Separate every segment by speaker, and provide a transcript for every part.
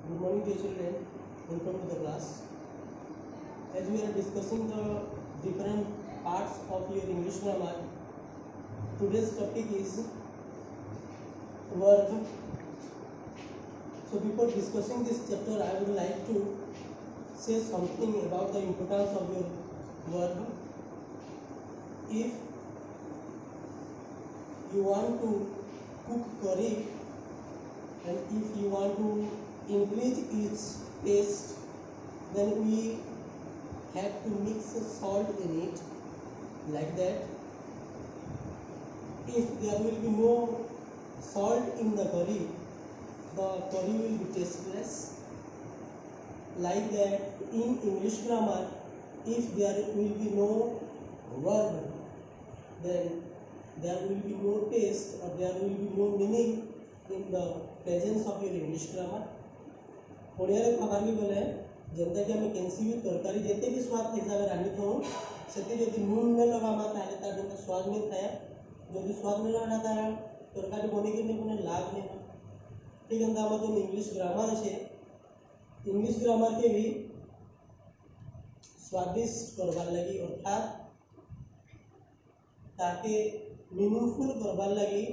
Speaker 1: Good morning, dear children. Welcome to the class. As we are discussing the different parts of your English grammar, today's topic is verb. So, before discussing this chapter, I would like to say something about the importance of your verb. If you want to cook curry and if you want to increase its taste, then we have to mix salt in it, like that. If there will be no salt in the curry will be tasteless. Like that, in English grammar, if there will be no verb, then there will be no taste or there will be no meaning in the presence of your English grammar. Odia कहानी बोले जनता कि आम कैंसी भी तरकारी जिते भी स्वाद हिसाब से रांधि थाऊ से जब नून नहीं लगामा ताले तार जो स्वाद नहीं थाए जब स्वाद नहीं लगा तार तरकारी बनी कि नहीं बने लाभ नहीं हो ठीक है आम जो इंग्लिश ग्रामर है इंग्लिश ग्रामर के भी स्वादिष्ट करवार लगी अर्थात ताके मीनिंगफुल करवार लगी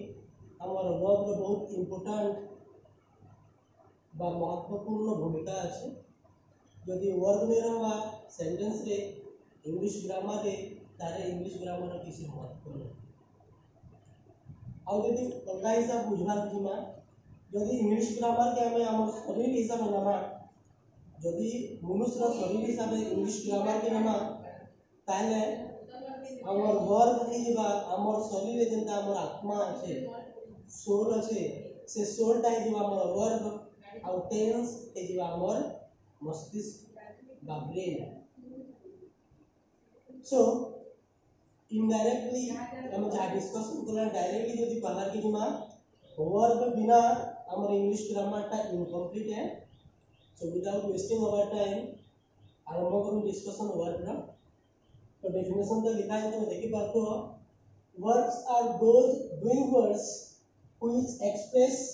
Speaker 1: आमर वर्ब बहुत इम्पोर्टेंट बा महत्वपूर्ण भूमिका अच्छे जदि वर्ब नहीं रहा सेंटेंस रे इंग्लिश ग्रामर रे तारे इंग्लिश ग्रामर किसी महत्व नहीं आउ जदि अलग हिसाब बुझवार जीमा जदि इंग्लिश ग्रामर के आम आम शरीर हिसाब से नामा जदि मनुष्य शरीर हिसाब से इंग्लिश ग्रामर के नामा ताले आमर वर्ब नहीं बा आमर शरीर जेंता आमर आत्मा अच्छे सोल अच्छे से सोल टाइम जो आमर वर्ब आउ टेंस ए जो आमर मस्तिष्क बा ब्रेन सो इनडायरेक्टली हम जहाँ डिस्कशन करना डायरेक्टली जो बाहर की जुमा वर्ब बिना आमर इंग्लिश ग्रामर टा इनकम्प्लीट है so without wasting our time आरंभ करूँ डिस्कशन वर्ब ना तो डेफिनेशन तो लिखा है तो देखिए बात तो verbs are those doing words which express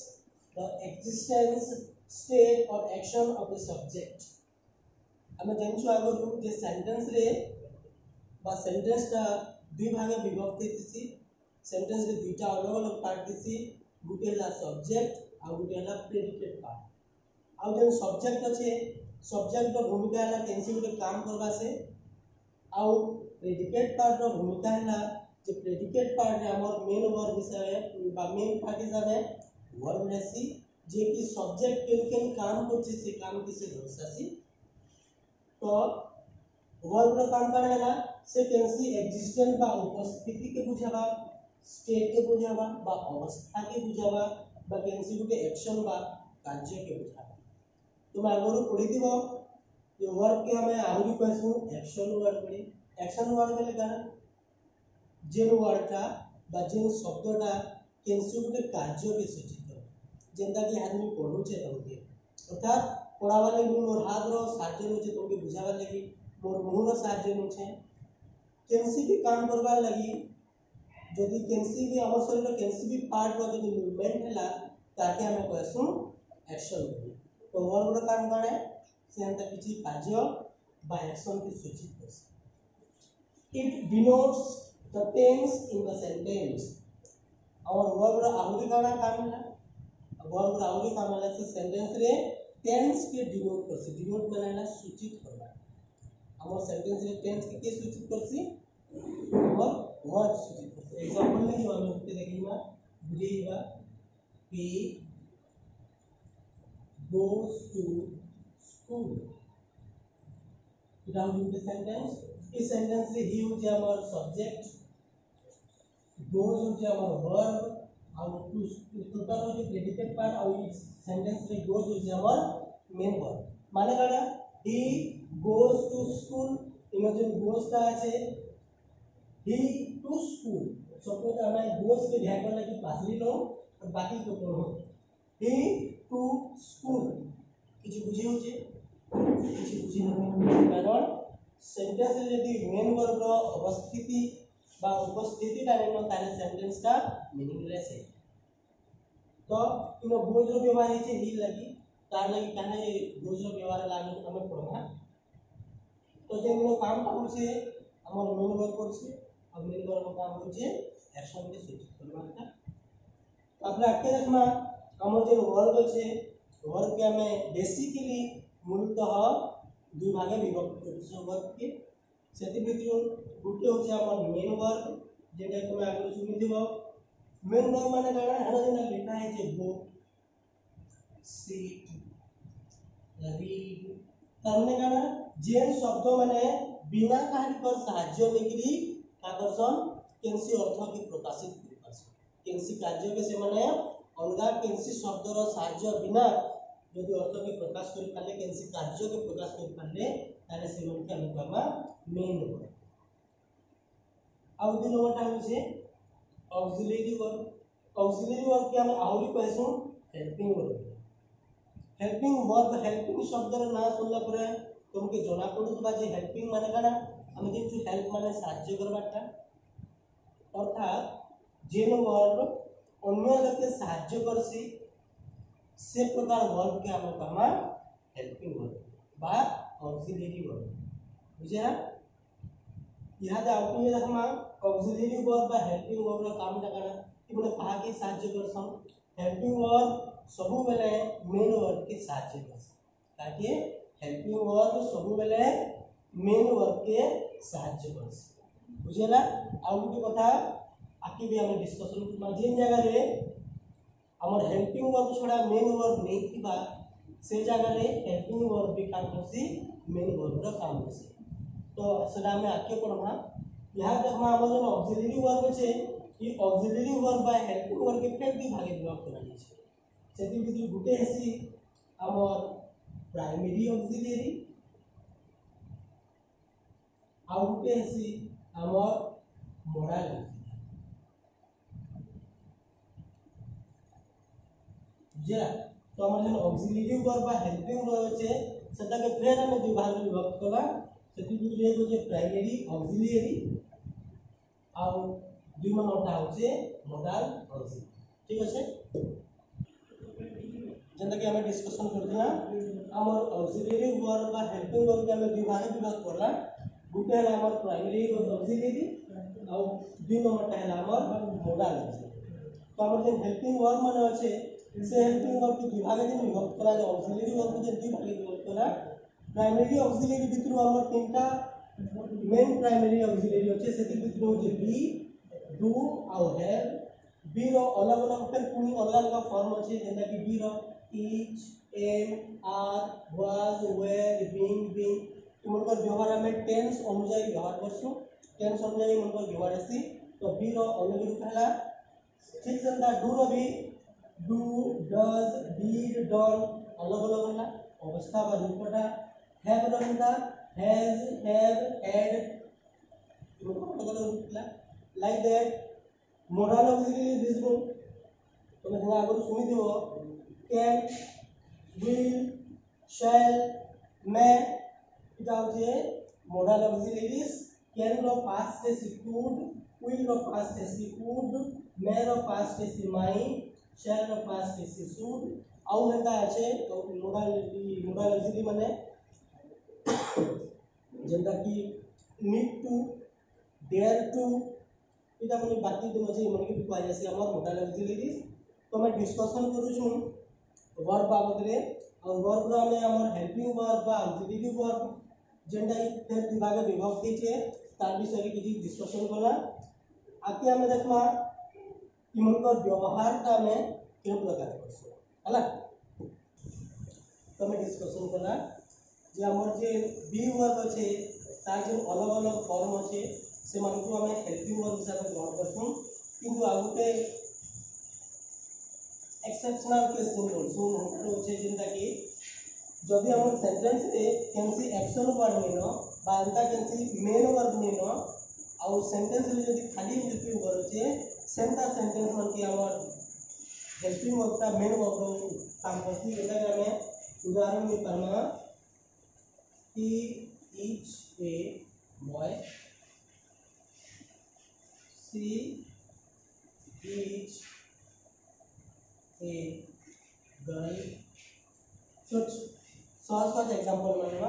Speaker 1: the existence state or action of the subject आम जानछु आगु जे सेंटेंस रे बा सेंटेंस टा दुई भागे विभक्त थिसी सेंटेंस रे दुईटा अलग अलग पार्ट थिसी गुटे ला सब्जेक्ट आ गुटे ला प्रेडिकेट पार्ट आ जे सब्जेक्ट अछि सब्जेक्ट रो भूमिका हला केनसी गुटे काम करबा से आ प्रेडिकेट पार्ट रो भूमिका हला जे प्रेडिकेट पार्ट रे हमर मेन वर्ब हिसाबे बा मेन पार्ट हिसाबे वर्ब रहसी जे कि सब्जेक्ट केन काम करछि से काम किसे दर्शासी तो वर्ब रो काम करा हला से केनसी एग्जिस्टेंस बा उपस्थिति के बुझावा स्टेट के बुझावा बा अवस्था के बुझावा बा केनसी गुटे एक्शन बा कार्य के बुझावा तो मैं आगरो पढि दिबो ये वर्ब के हमें आहुरी कहसु एक्शन वर्ब बोली एक्शन वर्ब बोले कारण जेन वर्डटा बा जेन शब्दटा केनसी गुटे कार्य के सूचित जेंता कि आदमी पढु छे तमके अर्थात पढावा लागि मोर हाथ रो साहाय्य होचे तमके बुझावा लागि मोर मुंह रो साहाय्य होचे केनसी भी काम करबा लागि जदि केनसी भी हमर शरीर रो केनसी भी पार्ट रो जदि मूवमेंट हैला ताके हमें कहसु एक्शन तो वर्ब रो काम करे से हमता किछि कार्य बा एक्शन के सूचित करसे it denotes the tense in the sentence और वर्ब रो आहुरी काम हैला वर्ब राउंडी काम वाला से सेंटेंस रे टेंस के डिनोट करसी डिनोट माने सूचित करना हमर सेंटेंस रे टेंस के सूचित करसी और वर्ब सूचित करसी एग्जांपल में जो हम होते देखिबा बुझेइबा he goes to school इटा हम द सेंटेंस इस सेंटेंस रे ही हो जे हमर सब्जेक्ट goes हो जे हमर वर्ब और टोटल हो जो प्रेडिकेट पार्ट और इस सेंटेंस रे गोज हो जावर मेन वर्ब माने काडा he goes to school imagine goes ता আছে ही टू स्कूल सपोज हमें गोज के ध्यान करना कि पासरी लो और बाकी को पढ़ो ही टू स्कूल किछि बुझी होचे किछि बुझी न कारण सेंटेंस रे यदि मेन वर्ब रो अवस्थिति बा उपस्थिति ता नहीं ताले सेंटेंस का मीनिंगलेस है तो इन बोझ रो व्यवहार है ही लगी तार लगी कहने दूसरा व्यवहार लागू हमें पढ़ना तो जे नो काम का होचे हमर मेन वर्क करছে अब मेन वर्क का काम होचे एक्शन के सूचित करना तापर आके देखमा हमर जे वर्क আছে वर्क के हमें बेसिकली मूलतः दुई भागे विभक्त करছে वर्क के सेति भितर गुटे होचे हमर मेन वर्क जेटा तुम आगे सुनि दिबो मेन वर्क माने काना हना जेना लिखा है जे बुक सीट रीड तमने काना जेन शब्द माने बिना काहरी पर साहाय्य लेकरी कागरसन केनसी अर्थ के प्रकाशित करि पास केनसी कार्य के से माने अलगा केनसी शब्दर साहाय्य बिना यदि अर्थ के प्रकाश करि पाले केनसी कार्य के प्रकाश करि पाले तारे से मन के अनुकमा मेन वर्क आउ दिन नंबरटा होचे ऑक्सिलरी वर्क के हम आउरी कहसु हेल्पिंग वर्क हेल्पिंग शब्दर ना सुनला परे तुमके जना पडुबा जे हेल्पिंग माने काना हम जे हेल्प माने साहाय्य करबाटा अर्थात जेन वर्ब अन्य लोके साहाय्य करसी से प्रकार वर्ब के हम कहमा हेल्पिंग वर्ब बा ऑक्सिलरी वर्ब बुझा यहां दे आउट में देखमा ऑक्सिलरी वर्ब बा हेल्पिंग वर्ब रा काम लगाना कि बोले कहा के साहाय्य करसन हेल्पिंग वर्ब सबु बेले मेन वर्ब के साहाय्य करसन ताकि हेल्पिंग वर्ब सबु बेले मेन वर्ब के साहाय्य करसन बुझेला आउ गुटी कथा आकी भी हम डिस्कशन करबा जेन जगह रे हमर हेल्पिंग वर्ब छोड़ा मेन वर्ब नहीं थिबा से जगह रे हेल्पिंग वर्ब भी काम करसी मेन वर्ब रा काम करसी तो सदा में आके पढ़ना यहां तक में हमर जो ऑक्सिलरी वर्ब छे ई ऑक्सिलरी वर्ब बा हेल्पिंग वर्ब के फेर भी भागे विभक्त करानी छे सेति भितर गुटे हेसी हमर प्राइमरी ऑक्सिलरी आउ गुटे हेसी हमर मोडल जे तो हमर जो ऑक्सिलरी वर्ब बा हेल्पिंग वर्ब छे सेटा के फेर हम दुई भाग में विभक्त कला सेति भितर एक होचे प्राइमरी ऑक्सिलरी आउ दुई नंबरटा होचे मोडल ऑक्सिलरी ठीक আছে जेंदा कि हमें डिस्कशन करथिना हमर ऑक्सिलरी वर्ब बा हेल्पिंग वर्ब के हमें दुई भाग विभक्त करला गुटे है हमर प्राइमरी ऑक्सिलरी और दुई नंबरटा है हमर मोडल तो हमर जे हेल्पिंग वर्ब माने আছে से हेल्पिंग वर्ब के दुई भाग में विभक्त करा जे ऑक्सिलरी वर्ब के दुई भाग में विभक्त करा प्राइमरी ऑक्सिलरी भितर हमर तीनटा मेन प्राइमरी ऑक्सिलरी होचे सेति भितर होचे बी डू और हैव बी रो अलग अलग फिर पुनी अलग अलग फॉर्म होचे जेंदा कि बी रो each am are was were being तुमकर व्यवहार में टेंस अनुसार व्यवहार करसु टेंस अनुसार मनकर व्यवहार आसी तो बी रो अलग रूप हला ठीक संदा डू रो भी डू डज डिड डन अलग अलग हला अवस्था बा रूपटा हैव रो हला हैज हैव हैड तुमकर अलग अलग रूप हला like that modal auxiliary this रो तुम जगह अगर सुनि दियो can will shall may এটা হচ্ছে modal auxiliaries can ro past tense could will ro past tense could may ro past tense might shall ro past tense should au হেতা আছে modal auxiliary মানে যেটা কি need to dare to এটা মানে বাকি দিন আছে মানে কি কোয়া যাচ্ছে আমার modal auxiliaries তো আমি ডিসকাশন করুছুম वर्ब बाबत रे और वर्ब रा में हमर हेल्पिंग वर्ब बा ऑक्सिलरी वर्ब जेंडा फिर विभाग विभक्ति छे तार विषय के किछि डिस्कशन कला आके हम देखमा कि मनकर व्यवहार का में के प्रकार करसो हला तो मैं डिस्कशन कला जे हमर जे बी वर्ब छे तार जो अलग अलग फॉर्म छे से मन को हमें हेल्पिंग वर्ब हिसाब से ग्रहण करसु किंतु आगुते एक्सेप्शनल केस सुन होतो छे जिंदा कि जदि हमर सेंटेंस रे केनसी एक्शन वर्ड नेनो बा अंता केनसी मेन वर्ब नेनो और सेंटेंस रे जदि खाली हेल्पिंग वर्ब छे सेंटा सेंटेंस मन कि हमर हेल्पिंग वर्ब का मेन वर्ब काम करती एटा हमें उदाहरण में करना कि is a boy she is a girl sort example मानवा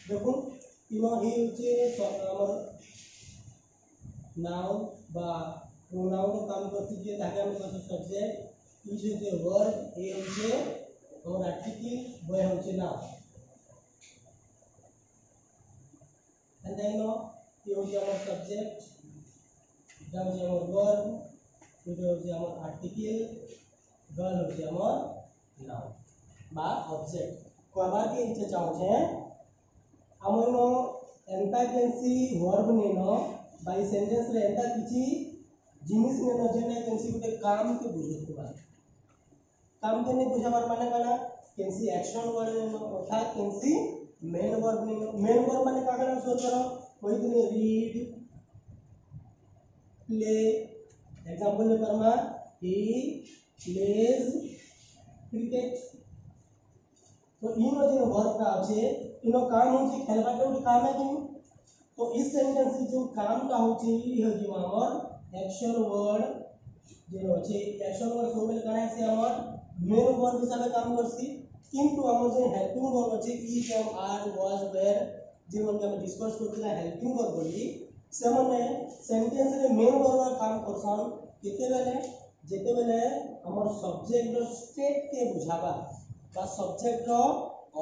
Speaker 1: देखो इनो ही होचे हमर नाउन बा प्रोनाउन काम करती जे ताके हम कहते सब्जेक्ट ई होचे वर्ब ए होचे हमर आर्टिकल बय होचे नाउन एंड देन ये होचे हमर सब्जेक्ट এটা হচ্ছে আমার verb এটা হচ্ছে আমার আর্টিকেল गर्ल হচ্ছে আমার নাউন বা অবজেক্ট কবার কি ইচ্ছে চাওছে আমইনো এন্তা কেনসি verb নেনো বাই সেন্টেন্স রে এন্তা কিছু জিনিস নেনো যেনে কেনসি গুটে কাম কে বুঝাইবা কাম কে নে বুঝাবার মানে কানা কেনসি অ্যাকশন ওয়ার্ড নেনো অর্থাৎ কেনসি মেন verb নেনো মেন verb মানে কাকানা সোচ করো कोई दिन रीड प्ले एग्जांपल ले परमा ही प्लेज क्रिकेट तो इन जो वर्ब का होचे इनो काम होचे खेलबा के उठी काम है कि तो इस सेंटेंस जो काम का होचे ई हो जो हमर एक्शन वर्ड जे होचे एक्शन वर्ड सोबेल काना से हमर मेन वर्ब हिसाबे काम करसी किंतु हमर जे हेल्पिंग वर्ब होचे is am are was were जे मन के हम डिस्कस करथिला हेल्पिंग वर्ब बोली से माने सेंटेंस रे मेन वर्ब काम करसन केते बेले हमर सब्जेक्ट रो स्टेट के बुझाबा बा सब्जेक्ट रो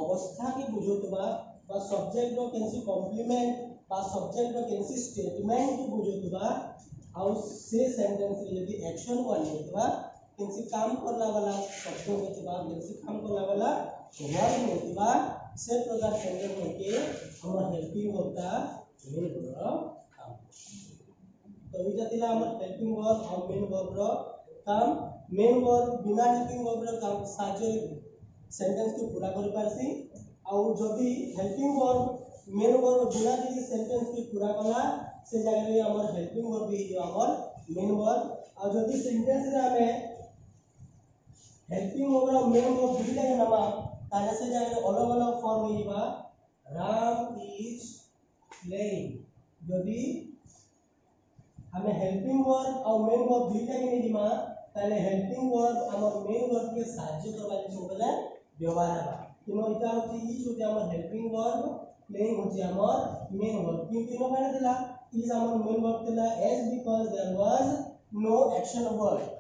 Speaker 1: अवस्था के बुझोतबा बा सब्जेक्ट रो कैंसी कॉम्प्लीमेंट बा सब्जेक्ट रो कैंसी स्टेटमेंट के बुझोतबा और से सेंटेंस रे यदि एक्शन वर्ड होतबा कैंसी काम करला वाला शब्द होतबा कैंसी काम करला वाला वर्ब होतबा से प्रकार सेंटेंस के हमर हेल्पिंग होता मेन वर्ब तो इटा थिला हमर हेल्पिंग वर्ब और मेन वर्ब रो काम मेन वर्ब बिना हेल्पिंग वर्ब रो काम साजे सेंटेंस के पूरा कर पारसी और जदी हेल्पिंग वर्ब मेन वर्ब बिना जे सेंटेंस के पूरा कला से जगह रे हमर हेल्पिंग वर्ब भी जो हमर मेन वर्ब और जदी सेंटेंस रे हमें हेल्पिंग वर्ब और मेन वर्ब दुईटा के नाम ताले से जगह अलग अलग फॉर्म होइबा राम इज प्लेइंग जदी हमें हेल्पिंग वर्ब और मेन वर्ब दुईटा के निदिमा ताले हेल्पिंग वर्ब हमर मेन वर्ब के साहाय्य करबा जे सबले व्यवहार हबा इनो इटा होची इज होची हमर हेल्पिंग वर्ब प्लेइंग होची हमर मेन वर्ब किंतु इनो काने दिला इज हमर मेन वर्ब दिला as because there was no action word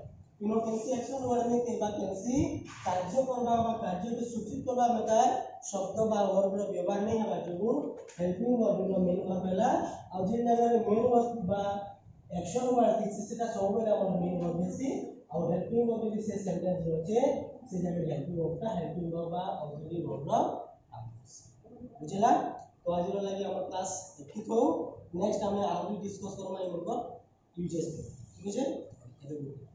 Speaker 1: इनो कैंसी एक्शन वर्ड में केबा कैंसी कार्य करबा बा कार्य के सूचित करबा में तार शब्द बा वर्ब रो व्यवहार नहीं हबा जो हेल्पिंग वर्ब इनो मेन वर्ब होला और जे जगह रे मेन वर्ब बा एक्शन वर्ड थी सेटा सब बेला हमर मेन वर्ब बेसी और हेल्पिंग वर्ब भी से सेंटेंस होचे से जगह हेल्पिंग वर्ब का हेल्पिंग वर्ब बा ऑक्सिलरी वर्ब रो बुझला तो आज रो लागि हमर क्लास ठीक हो नेक्स्ट हमें आगे डिस्कस करमा इन वर्ब यूजेस ठीक है